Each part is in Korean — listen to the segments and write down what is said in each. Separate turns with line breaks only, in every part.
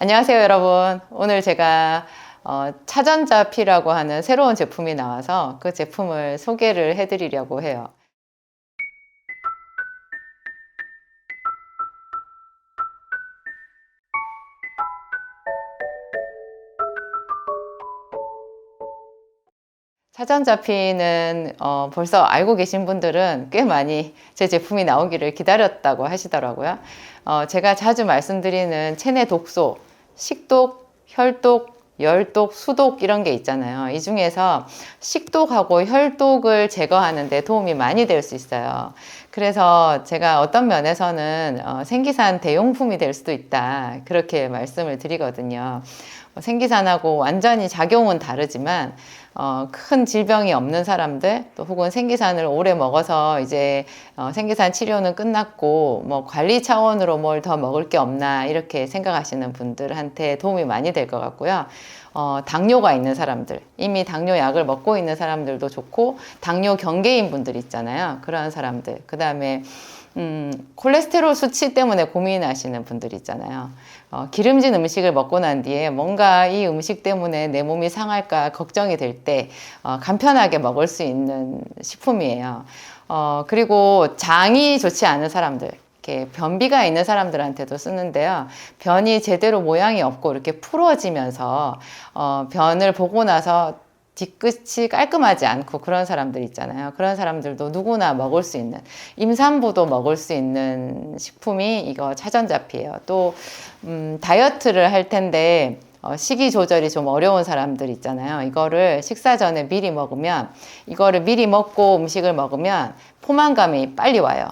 안녕하세요, 여러분. 오늘 제가 차전자피라고 하는 새로운 제품이 나와서 그 제품을 소개를 해드리려고 해요. 차전자피는 벌써 알고 계신 분들은 꽤 많이 제 제품이 나오기를 기다렸다고 하시더라고요. 제가 자주 말씀드리는 체내 독소, 식독, 혈독, 열독, 수독 이런 게 있잖아요. 이 중에서 식독하고 혈독을 제거하는 데 도움이 많이 될 수 있어요. 그래서 제가 어떤 면에서는 생기산 대용품이 될 수도 있다, 그렇게 말씀을 드리거든요. 생기산하고 완전히 작용은 다르지만 큰 질병이 없는 사람들, 또 혹은 생기산을 오래 먹어서 이제 생기산 치료는 끝났고 뭐 관리 차원으로 뭘 더 먹을 게 없나 이렇게 생각하시는 분들한테 도움이 많이 될 것 같고요. 당뇨가 있는 사람들, 이미 당뇨 약을 먹고 있는 사람들도 좋고, 당뇨 경계인 분들 있잖아요. 그런 사람들, 그 다음에 콜레스테롤 수치 때문에 고민하시는 분들 있잖아요. 기름진 음식을 먹고 난 뒤에 뭔가 이 음식 때문에 내 몸이 상할까 걱정이 될 때 간편하게 먹을 수 있는 식품이에요. 그리고 장이 좋지 않은 사람들, 이렇게 변비가 있는 사람들한테도 쓰는데요. 변이 제대로 모양이 없고 이렇게 풀어지면서 변을 보고 나서 뒤끝이 깔끔하지 않고 그런 사람들 있잖아요. 그런 사람들도 누구나 먹을 수 있는, 임산부도 먹을 수 있는 식품이 이거 차전자피예요. 또 다이어트를 할 텐데 식이 조절이 좀 어려운 사람들 있잖아요. 이거를 식사 전에 미리 먹으면, 이거를 미리 먹고 음식을 먹으면 포만감이 빨리 와요.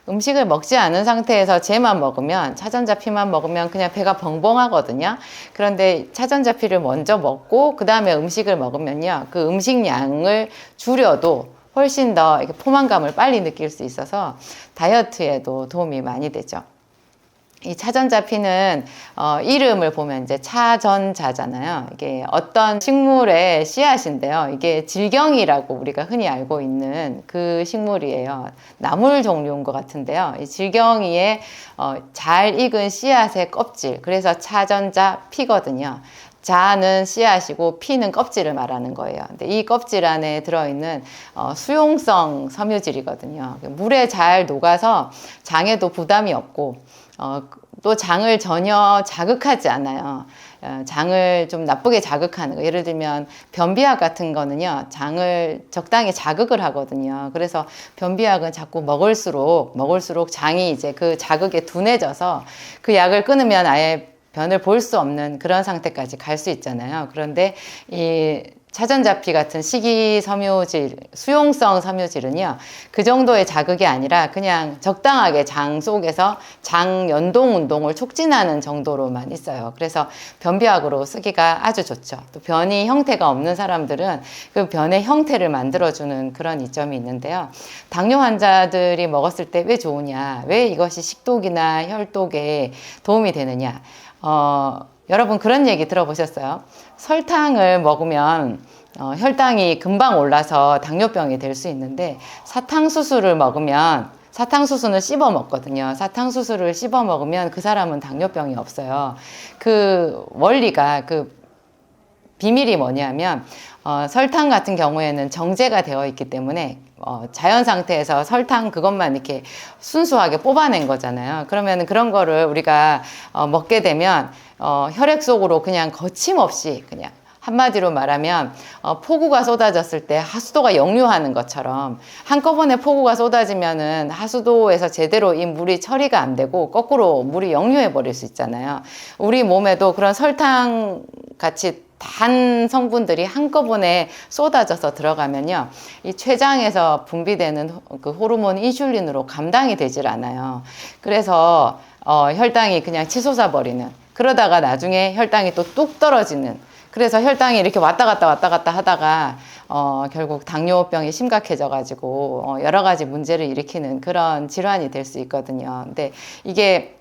음식을 먹지 않은 상태에서 쟤만 먹으면, 차전자피만 먹으면 그냥 배가 벙벙하거든요. 그런데 차전자피를 먼저 먹고 그 다음에 음식을 먹으면요, 그 음식량을 줄여도 훨씬 더 이렇게 포만감을 빨리 느낄 수 있어서 다이어트에도 도움이 많이 되죠. 이 차전자피는 이름을 보면 이제 차전자잖아요. 이게 어떤 식물의 씨앗인데요. 이게 질경이라고 우리가 흔히 알고 있는 그 식물이에요. 나물 종류인 것 같은데요. 이 질경이의 잘 익은 씨앗의 껍질, 그래서 차전자피거든요. 자는 씨앗이고 피는 껍질을 말하는 거예요. 근데 이 껍질 안에 들어있는 수용성 섬유질이거든요. 물에 잘 녹아서 장에도 부담이 없고, 또 장을 전혀 자극하지 않아요. 장을 좀 나쁘게 자극하는 거, 예를 들면 변비약 같은 거는요, 장을 적당히 자극을 하거든요. 그래서 변비약은 자꾸 먹을수록 장이 이제 그 자극에 둔해져서 그 약을 끊으면 아예 변을 볼 수 없는 그런 상태까지 갈 수 있잖아요. 그런데 이 차전자피 같은 식이섬유질, 수용성 섬유질은요, 그 정도의 자극이 아니라 그냥 적당하게 장 속에서 장 연동 운동을 촉진하는 정도로만 있어요. 그래서 변비약으로 쓰기가 아주 좋죠. 또 변이 형태가 없는 사람들은 그 변의 형태를 만들어주는 그런 이점이 있는데요. 당뇨 환자들이 먹었을 때 왜 좋으냐, 왜 이것이 식독이나 혈독에 도움이 되느냐. 여러분 그런 얘기 들어보셨어요? 설탕을 먹으면 혈당이 금방 올라서 당뇨병이 될 수 있는데, 사탕수수를 먹으면, 사탕수수는 씹어 먹거든요. 사탕수수를 씹어 먹으면 그 사람은 당뇨병이 없어요. 그 원리가, 그 비밀이 뭐냐면 설탕 같은 경우에는 정제가 되어 있기 때문에 자연 상태에서 설탕 그것만 이렇게 순수하게 뽑아낸 거잖아요. 그러면 그런 거를 우리가 먹게 되면 혈액 속으로 그냥 거침없이, 그냥 한마디로 말하면 폭우가 쏟아졌을 때 하수도가 역류하는 것처럼 한꺼번에 폭우가 쏟아지면은 하수도에서 제대로 이 물이 처리가 안 되고 거꾸로 물이 역류해 버릴 수 있잖아요. 우리 몸에도 그런 설탕 같이 단 성분들이 한꺼번에 쏟아져서 들어가면요, 이 췌장에서 분비되는 그 호르몬 인슐린으로 감당이 되질 않아요. 그래서 혈당이 그냥 치솟아 버리는, 그러다가 나중에 혈당이 또 뚝 떨어지는, 그래서 혈당이 이렇게 왔다 갔다 하다가 결국 당뇨병이 심각해져 가지고 여러 가지 문제를 일으키는 그런 질환이 될 수 있거든요. 근데 이게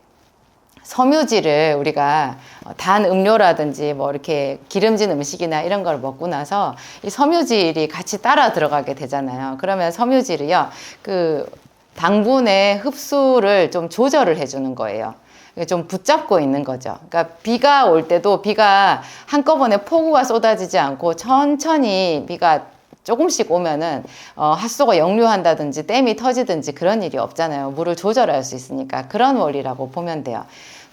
섬유질을 우리가 단 음료라든지 뭐 이렇게 기름진 음식이나 이런 걸 먹고 나서 이 섬유질이 같이 따라 들어가게 되잖아요. 그러면 섬유질이요, 그 당분의 흡수를 좀 조절을 해주는 거예요. 좀 붙잡고 있는 거죠. 그러니까 비가 올 때도 비가 한꺼번에 폭우가 쏟아지지 않고 천천히 비가 조금씩 오면은 하수도가 역류한다든지 댐이 터지든지 그런 일이 없잖아요. 물을 조절할 수 있으니까 그런 원리라고 보면 돼요.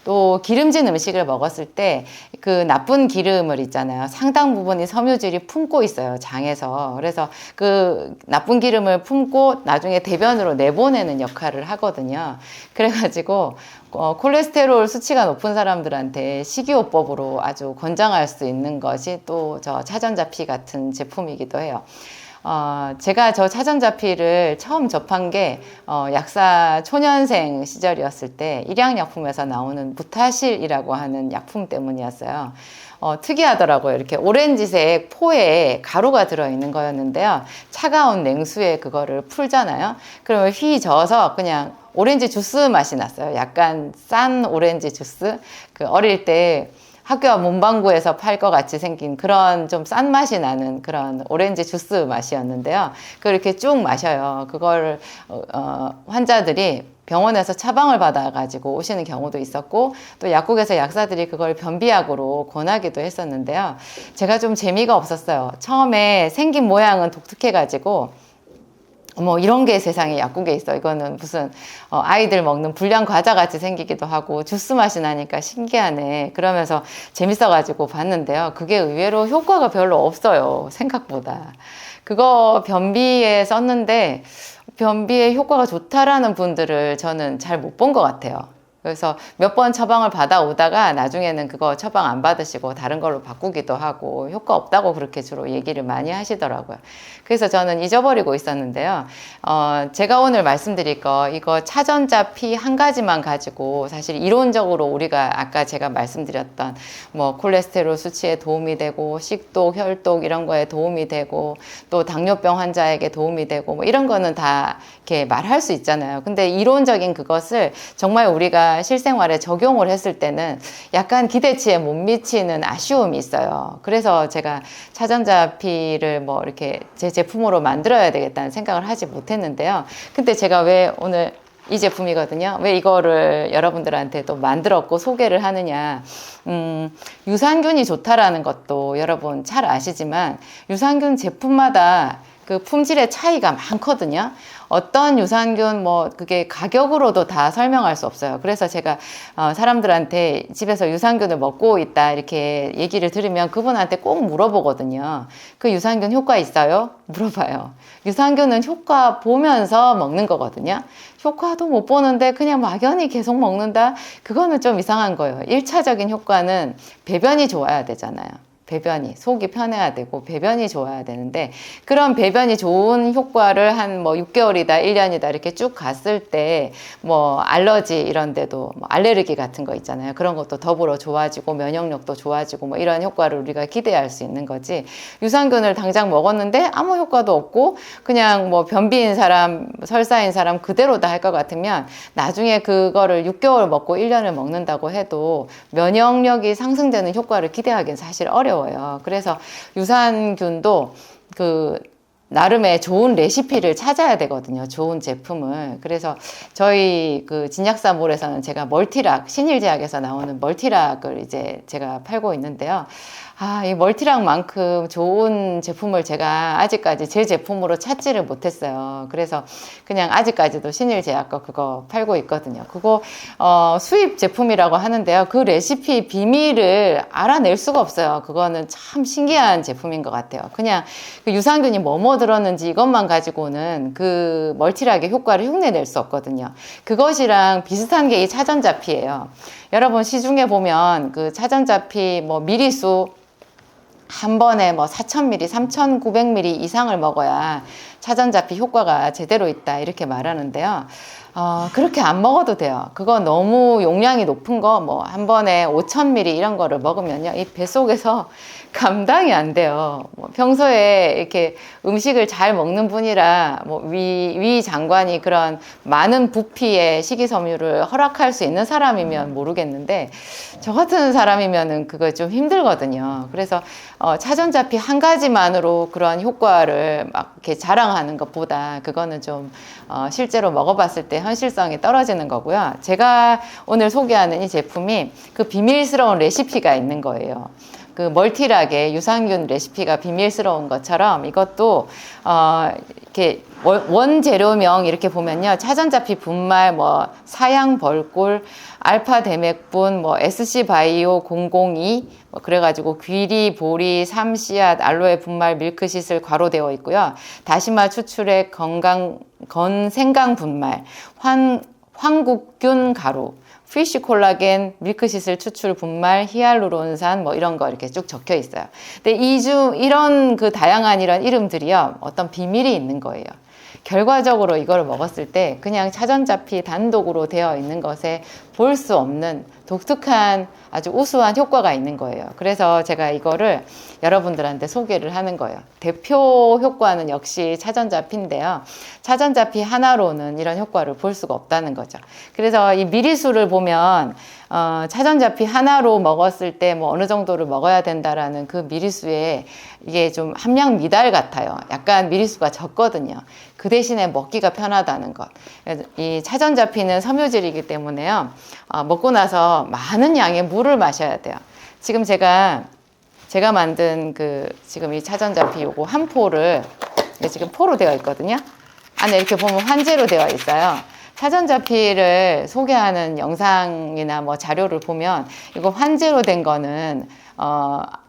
또 기름진 음식을 먹었을 때 그 나쁜 기름을 있잖아요. 상당 부분이 섬유질이 품고 있어요. 장에서. 그래서 그 나쁜 기름을 품고 나중에 대변으로 내보내는 역할을 하거든요. 그래가지고 콜레스테롤 수치가 높은 사람들한테 식이요법으로 아주 권장할 수 있는 것이 또 저 차전자피 같은 제품이기도 해요. 제가 저 차전자피를 처음 접한 게 약사 초년생 시절이었을 때 일양약품에서 나오는 무타실이라고 하는 약품 때문이었어요. 특이하더라고요. 이렇게 오렌지색 포에 가루가 들어있는 거였는데요. 차가운 냉수에 그거를 풀잖아요. 그러면 휘 저어서 그냥 오렌지 주스 맛이 났어요. 약간 싼 오렌지 주스. 그 어릴 때 학교 앞 문방구에서 팔 것 같이 생긴 그런 좀 싼 맛이 나는 그런 오렌지 주스 맛이었는데요. 그걸 이렇게 쭉 마셔요. 그걸 환자들이 병원에서 처방을 받아가지고 오시는 경우도 있었고 또 약국에서 약사들이 그걸 변비약으로 권하기도 했었는데요. 제가 좀 재미가 없었어요. 처음에 생긴 모양은 독특해가지고 뭐 이런 게 세상에 약국에 있어. 이거는 무슨 아이들 먹는 불량 과자 같이 생기기도 하고 주스 맛이 나니까 신기하네. 그러면서 재밌어가지고 봤는데요. 그게 의외로 효과가 별로 없어요. 생각보다. 그거 변비에 썼는데 변비에 효과가 좋다라는 분들을 저는 잘 못 본 것 같아요. 그래서 몇 번 처방을 받아오다가 나중에는 그거 처방 안 받으시고 다른 걸로 바꾸기도 하고 효과 없다고 그렇게 주로 얘기를 많이 하시더라고요. 그래서 저는 잊어버리고 있었는데요. 제가 오늘 말씀드릴 거 이거 차전자피 한 가지만 가지고 사실 이론적으로 우리가 아까 제가 말씀드렸던 뭐 콜레스테롤 수치에 도움이 되고 식독, 혈독 이런 거에 도움이 되고 또 당뇨병 환자에게 도움이 되고 뭐 이런 거는 다 이렇게 말할 수 있잖아요. 근데 이론적인 그것을 정말 우리가 실생활에 적용을 했을 때는 약간 기대치에 못 미치는 아쉬움이 있어요. 그래서 제가 차전자피를 뭐 이렇게 제 제품으로 만들어야 되겠다는 생각을 하지 못했는데요. 근데 제가 왜 오늘 이 제품이거든요. 왜 이거를 여러분들한테 또 만들었고 소개를 하느냐. 유산균이 좋다라는 것도 여러분 잘 아시지만 유산균 제품마다 그 품질의 차이가 많거든요. 어떤 유산균 뭐 그게 가격으로도 다 설명할 수 없어요. 그래서 제가 사람들한테 집에서 유산균을 먹고 있다 이렇게 얘기를 들으면 그분한테 꼭 물어보거든요. 그 유산균 효과 있어요? 물어봐요. 유산균은 효과 보면서 먹는 거거든요. 효과도 못 보는데 그냥 막연히 계속 먹는다? 그거는 좀 이상한 거예요. 1차적인 효과는 배변이 좋아야 되잖아요. 배변이 속이 편해야 되고 배변이 좋아야 되는데 그런 배변이 좋은 효과를 한 뭐 6개월이다 1년이다 이렇게 쭉 갔을 때 뭐 알러지 이런 데도 뭐 알레르기 같은 거 있잖아요. 그런 것도 더불어 좋아지고 면역력도 좋아지고 뭐 이런 효과를 우리가 기대할 수 있는 거지. 유산균을 당장 먹었는데 아무 효과도 없고 그냥 뭐 변비인 사람 설사인 사람 그대로 다 할 것 같으면 나중에 그거를 6개월 먹고 1년을 먹는다고 해도 면역력이 상승되는 효과를 기대하기는 사실 어려워요. 그래서 유산균도 그 나름의 좋은 레시피를 찾아야 되거든요. 좋은 제품을. 그래서 저희 그 진약사몰에서는 제가 멀티락, 신일제약에서 나오는 멀티락을 이제 제가 팔고 있는데요. 이 멀티락만큼 좋은 제품을 제가 아직까지 제 제품으로 찾지를 못했어요. 그래서 그냥 아직까지도 신일제약 거 그거 팔고 있거든요. 그거 수입 제품이라고 하는데요. 그 레시피 비밀을 알아낼 수가 없어요. 그거는 참 신기한 제품인 것 같아요. 그냥 그 유산균이 뭐뭐 들었는지 이것만 가지고는 그 멀티락의 효과를 흉내낼 수 없거든요. 그것이랑 비슷한 게 이 차전자피예요. 여러분 시중에 보면 그 차전자피 뭐 미리수 한 번에 뭐 4,000ml, 3,900ml 이상을 먹어야 차전자피 효과가 제대로 있다 이렇게 말하는데요. 그렇게 안 먹어도 돼요. 그거 너무 용량이 높은 거 뭐 한 번에 5,000ml 이런 거를 먹으면요. 이 뱃속에서 감당이 안 돼요. 뭐 평소에 이렇게 음식을 잘 먹는 분이라 뭐 위 장관이 그런 많은 부피의 식이섬유를 허락할 수 있는 사람이면 모르겠는데 저 같은 사람이면은 그거 좀 힘들거든요. 그래서 차전자피 한 가지만으로 그런 효과를 막 이렇게 자랑하는 생각하는 것보다 그거는 좀 실제로 먹어봤을 때 현실성이 떨어지는 거고요. 제가 오늘 소개하는 이 제품이 그 비밀스러운 레시피가 있는 거예요. 그 멀티락의 유산균 레시피가 비밀스러운 것처럼 이것도 이렇게 원재료명 이렇게 보면요, 차전자피 분말, 뭐 사양 벌꿀, 알파 대맥분, 뭐 SC 바이오 002, 뭐 그래가지고 귀리, 보리, 삼씨앗, 알로에 분말, 밀크시슬 괄호되어 있고요. 다시마 추출액, 건생강 분말, 황국균 가루, 피쉬 콜라겐, 밀크시슬 추출 분말, 히알루론산 뭐 이런 거 이렇게 쭉 적혀 있어요. 근데 이런 그 다양한 이런 이름들이요, 어떤 비밀이 있는 거예요. 결과적으로 이걸 먹었을 때 그냥 차전자피 단독으로 되어 있는 것에 볼 수 없는 독특한 아주 우수한 효과가 있는 거예요. 그래서 제가 이거를 여러분들한테 소개를 하는 거예요. 대표 효과는 역시 차전자피인데요. 차전자피 하나로는 이런 효과를 볼 수가 없다는 거죠. 그래서 이 미리수를 보면 차전자피 하나로 먹었을 때 뭐 어느 정도를 먹어야 된다라는 그 미리수에 이게 좀 함량 미달 같아요. 약간 미리수가 적거든요. 그 대신에 먹기가 편하다는 것. 이 차전자피는 섬유질이기 때문에요. 먹고 나서 많은 양의 물을 마셔야 돼요. 지금 제가 만든 지금 이 차전자피 요거 한 포를, 이게 지금 포로 되어 있거든요. 안에 이렇게 보면 환제로 되어 있어요. 차전자피를 소개하는 영상이나 뭐 자료를 보면 이거 환제로 된 거는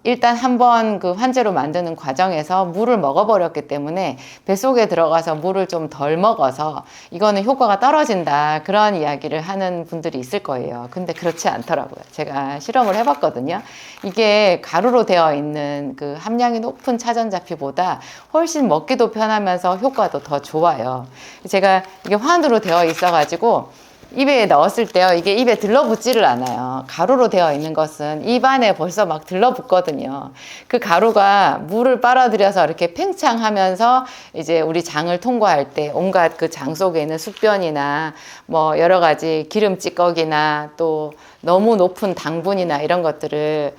일단 한번 그 환제로 만드는 과정에서 물을 먹어버렸기 때문에 뱃속에 들어가서 물을 좀 덜 먹어서 이거는 효과가 떨어진다, 그런 이야기를 하는 분들이 있을 거예요. 근데 그렇지 않더라고요. 제가 실험을 해봤거든요. 이게 가루로 되어 있는 그 함량이 높은 차전자피보다 훨씬 먹기도 편하면서 효과도 더 좋아요. 제가 이게 환으로 되어 있어가지고 입에 넣었을 때요, 이게 입에 들러붙지를 않아요. 가루로 되어 있는 것은 입안에 벌써 막 들러붙거든요. 그 가루가 물을 빨아들여서 이렇게 팽창하면서 이제 우리 장을 통과할 때 온갖 그 장 속에 있는 숙변이나 뭐 여러 가지 기름 찌꺼기나 또 너무 높은 당분이나 이런 것들을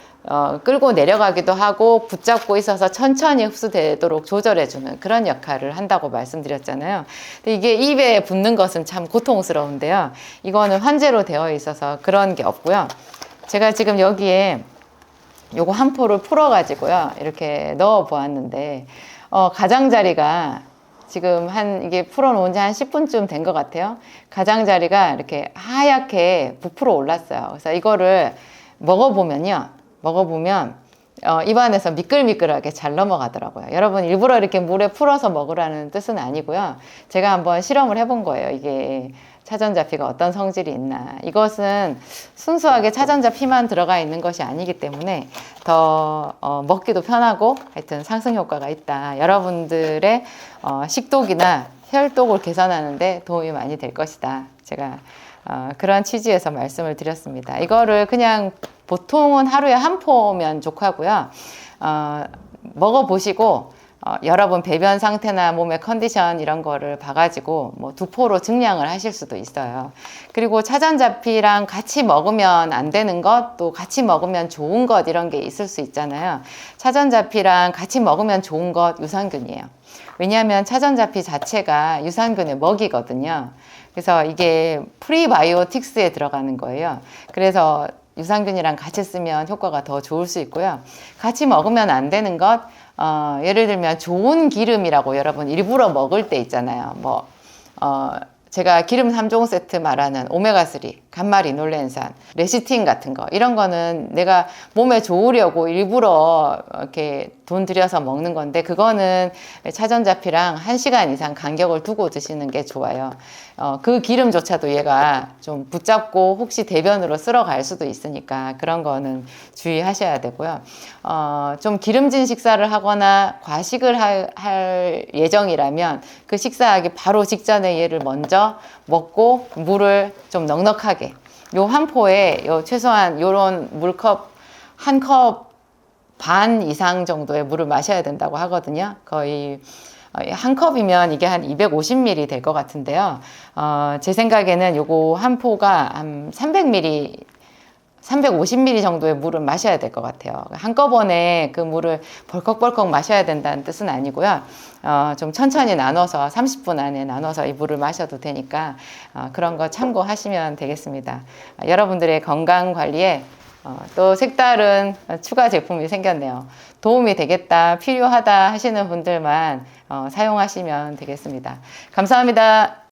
끌고 내려가기도 하고 붙잡고 있어서 천천히 흡수되도록 조절해주는 그런 역할을 한다고 말씀드렸잖아요. 근데 이게 입에 붙는 것은 참 고통스러운데요. 이거는 환제로 되어 있어서 그런 게 없고요. 제가 지금 여기에 요거 한 포를 풀어가지고요, 이렇게 넣어 보았는데, 가장자리가 지금 이게 풀어놓은 지 한 10분쯤 된 것 같아요. 가장자리가 이렇게 하얗게 부풀어 올랐어요. 그래서 이거를 먹어보면 입안에서 미끌미끌하게 잘 넘어가더라고요. 여러분, 일부러 이렇게 물에 풀어서 먹으라는 뜻은 아니고요. 제가 한번 실험을 해본 거예요. 이게 차전자피가 어떤 성질이 있나. 이것은 순수하게 차전자피만 들어가 있는 것이 아니기 때문에 더 먹기도 편하고 하여튼 상승 효과가 있다. 여러분들의 식독이나 혈독을 개선하는데 도움이 많이 될 것이다. 제가 그런 취지에서 말씀을 드렸습니다. 이거를 그냥 보통은 하루에 한 포면 족하고요. 먹어보시고 여러분 배변 상태나 몸의 컨디션 이런 거를 봐가지고 뭐 2포로 증량을 하실 수도 있어요. 그리고 차전자피랑 같이 먹으면 안 되는 것, 또 같이 먹으면 좋은 것, 이런 게 있을 수 있잖아요. 차전자피랑 같이 먹으면 좋은 것 유산균이에요. 왜냐하면 차전자피 자체가 유산균의 먹이거든요. 그래서 이게 프리바이오틱스에 들어가는 거예요. 그래서 유산균이랑 같이 쓰면 효과가 더 좋을 수 있고요. 같이 먹으면 안 되는 것, 예를 들면 좋은 기름이라고 여러분 일부러 먹을 때 있잖아요. 제가 기름 3종 세트 말하는 오메가3, 감마리놀렌산, 레시틴 같은 거, 이런 거는 내가 몸에 좋으려고 일부러 이렇게 돈 들여서 먹는 건데, 그거는 차전자피랑 1시간 이상 간격을 두고 드시는 게 좋아요. 그 기름조차도 얘가 좀 붙잡고 혹시 대변으로 쓸어갈 수도 있으니까 그런 거는 주의하셔야 되고요. 좀 기름진 식사를 하거나 과식을 할 예정이라면 그 식사하기 바로 직전에 얘를 먼저 먹고 물을 좀 넉넉하게, 요 한 포에 최소한 요런 물컵 한 컵 반 이상 정도의 물을 마셔야 된다고 하거든요. 거의 한 컵이면 이게 한 250ml 될 것 같은데요. 제 생각에는 요거 한 포가 한 300ml, 350ml 정도의 물을 마셔야 될 것 같아요. 한꺼번에 그 물을 벌컥벌컥 마셔야 된다는 뜻은 아니고요. 좀 천천히 나눠서 30분 안에 나눠서 이 물을 마셔도 되니까 그런 거 참고하시면 되겠습니다. 여러분들의 건강 관리에 또 색다른 추가 제품이 생겼네요. 도움이 되겠다, 필요하다 하시는 분들만 사용하시면 되겠습니다. 감사합니다.